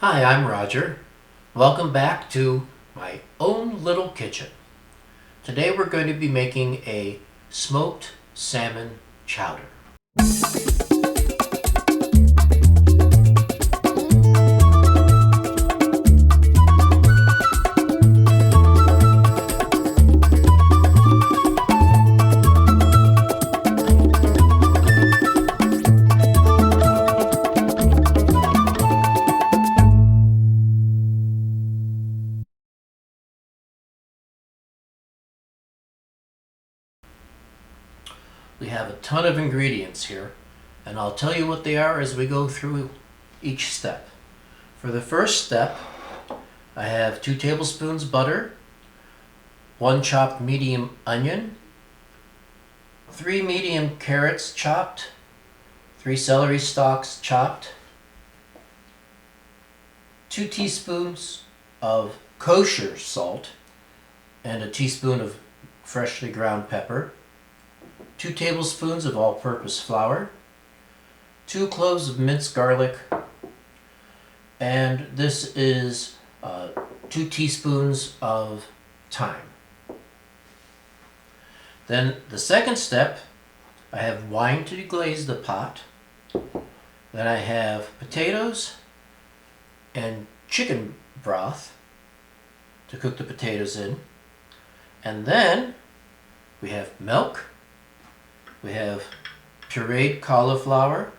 Hi, I'm Roger. Welcome back to my own little kitchen. Today we're going to be making a smoked salmon chowder. We have a ton of ingredients here, and I'll tell you what they are as we go through each step. For the first step, I have 2 tablespoons butter, 1 chopped medium onion, 3 medium carrots chopped, 3 celery stalks chopped, 2 teaspoons of kosher salt, and a teaspoon of freshly ground pepper, 2 tablespoons of all-purpose flour, 2 cloves of minced garlic, and this is 2 teaspoons of thyme. Then the second step, I have wine to deglaze the pot. Then I have potatoes and chicken broth to cook the potatoes in. And then we have milk. We have pureed cauliflower,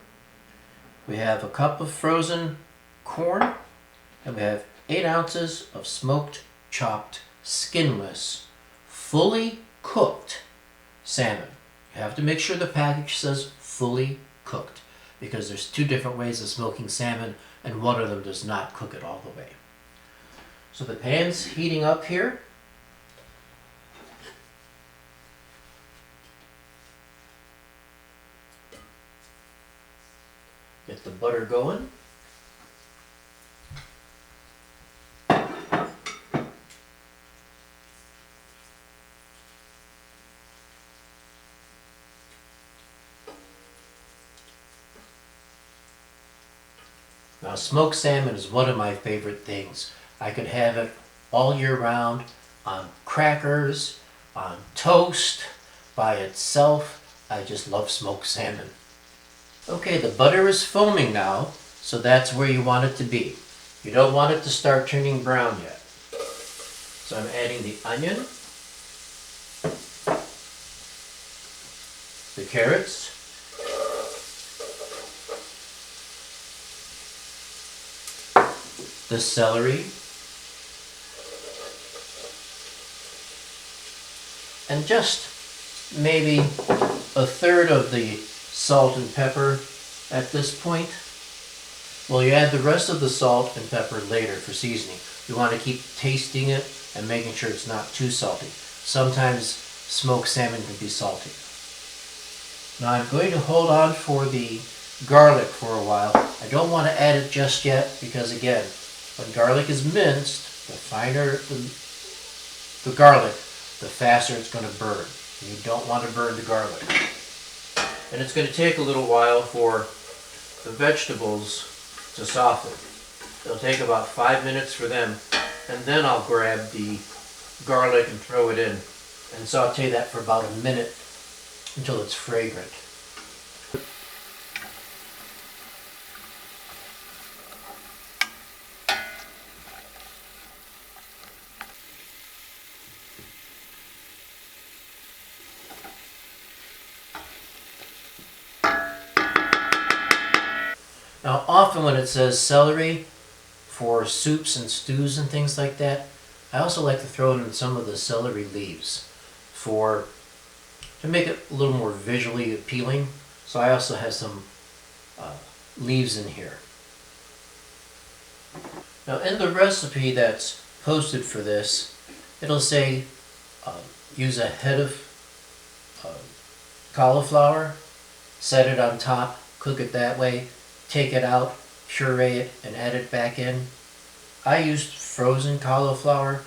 we have a cup of frozen corn, and we have 8 ounces of smoked, chopped, skinless, fully cooked salmon. You have to make sure the package says fully cooked, because there's 2 different ways of smoking salmon, and one of them does not cook it all the way. So the pan's heating up here. Get the butter going. Now, smoked salmon is one of my favorite things. I could have it all year round on crackers, on toast, by itself. I just love smoked salmon. Okay, the butter is foaming now, so that's where you want it to be. You don't want it to start turning brown yet. So I'm adding the onion, the carrots, the celery, and just maybe a third of the salt and pepper at this point. Well, you add the rest of the salt and pepper later for seasoning. You want to keep tasting it and making sure it's not too salty. Sometimes smoked salmon can be salty. Now I'm going to hold on for the garlic for a while. I don't want to add it just yet because, again, when garlic is minced, the finer the garlic, the faster it's going to burn. You don't want to burn the garlic. And it's going to take a little while for the vegetables to soften. It'll take about 5 minutes for them, and then I'll grab the garlic and throw it in and saute that for about a minute until it's fragrant. Now, often when it says celery for soups and stews and things like that, I also like to throw in some of the celery leaves to make it a little more visually appealing. So I also have some leaves in here. Now, in the recipe that's posted for this, it'll say use a head of cauliflower, set it on top, cook it that way. Take it out, puree it, and add it back in. I used frozen cauliflower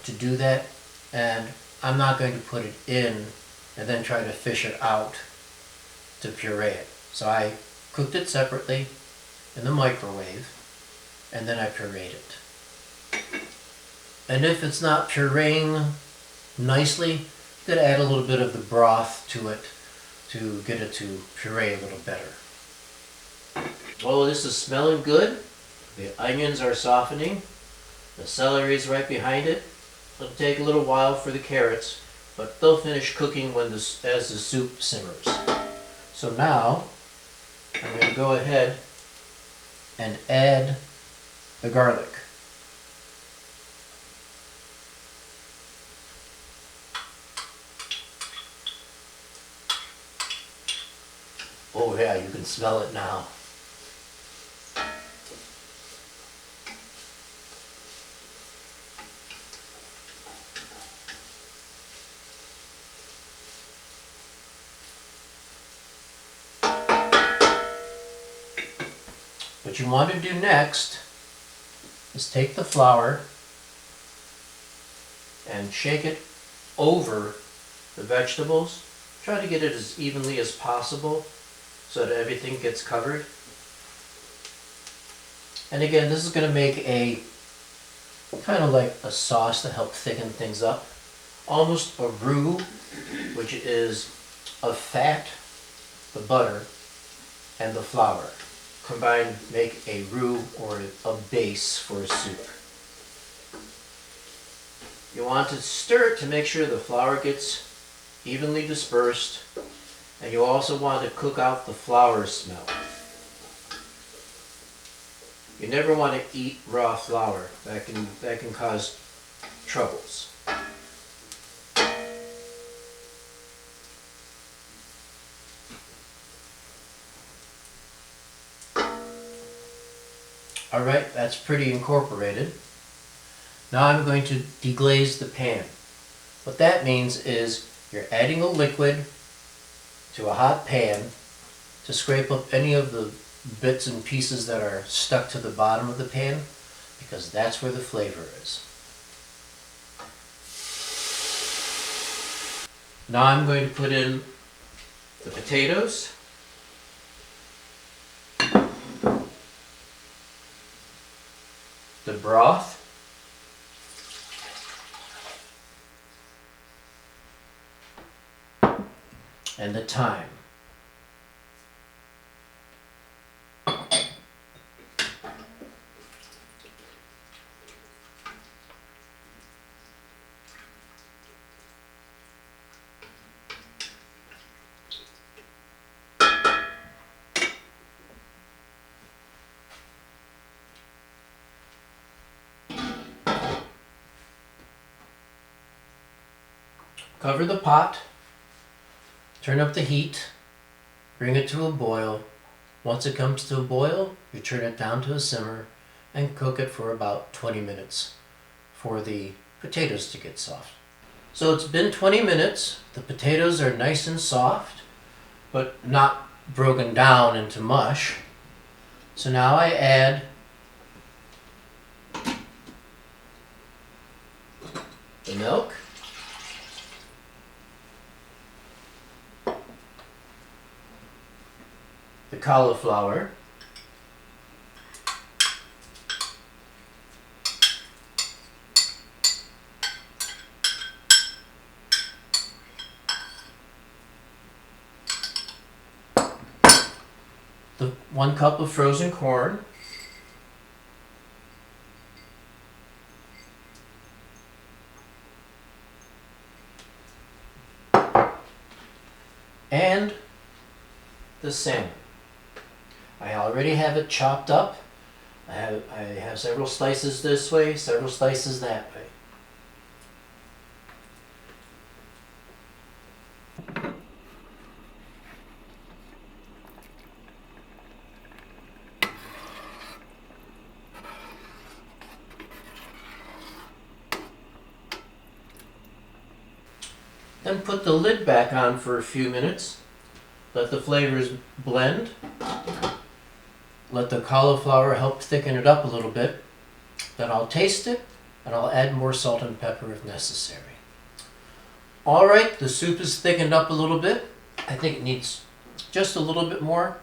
to do that, and I'm not going to put it in and then try to fish it out to puree it. So I cooked it separately in the microwave, and then I pureed it. And if it's not pureeing nicely, I'm going to add a little bit of the broth to it to get it to puree a little better. Oh, this is smelling good. The onions are softening. The celery is right behind it. It'll take a little while for the carrots, but they'll finish cooking as the soup simmers. So now I'm going to go ahead and add the garlic. Oh yeah, you can smell it now. What you want to do next is take the flour and shake it over the vegetables. Try to get it as evenly as possible so that everything gets covered. And again, this is going to make a kind of like a sauce to help thicken things up. Almost a roux, which is of fat, the butter, and the flour. Combined make a roux or a base for a soup. You want to stir it to make sure the flour gets evenly dispersed, and you also want to cook out the flour smell. You never want to eat raw flour. That can cause troubles. Alright, that's pretty incorporated. Now I'm going to deglaze the pan. What that means is you're adding a liquid to a hot pan to scrape up any of the bits and pieces that are stuck to the bottom of the pan, because that's where the flavor is. Now I'm going to put in the potatoes, the broth, and the thyme. Cover the pot, turn up the heat, bring it to a boil. Once it comes to a boil, you turn it down to a simmer and cook it for about 20 minutes for the potatoes to get soft. So it's been 20 minutes. The potatoes are nice and soft, but not broken down into mush. So now I add the milk, the cauliflower, the 1 cup of frozen corn, and the salmon. I already have it chopped up. I have several slices this way, several slices that way. Then put the lid back on for a few minutes. Let the flavors blend. Let the cauliflower help thicken it up a little bit. Then I'll taste it, and I'll add more salt and pepper if necessary. Alright, the soup is thickened up a little bit. I think it needs just a little bit more.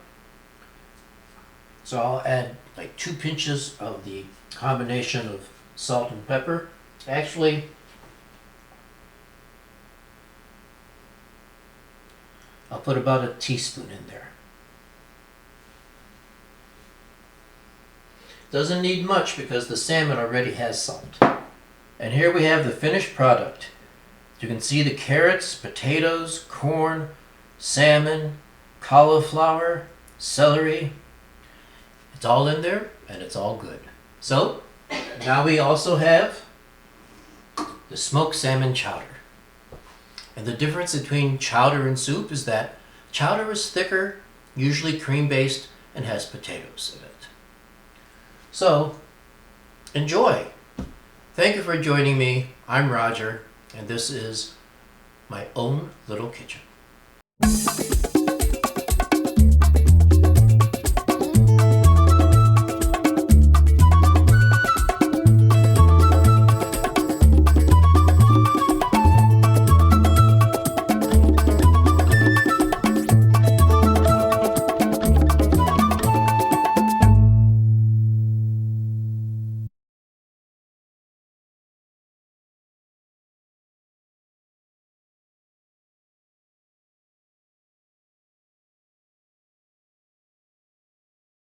So I'll add like 2 pinches of the combination of salt and pepper. Actually, I'll put about a teaspoon in there. Doesn't need much because the salmon already has salt. And here we have the finished product. You can see the carrots, potatoes, corn, salmon, cauliflower, celery. It's all in there and it's all good. So now we also have the smoked salmon chowder. And the difference between chowder and soup is that chowder is thicker, usually cream-based, and has potatoes in it. So, enjoy. Thank you for joining me. I'm Roger, and this is my own little kitchen.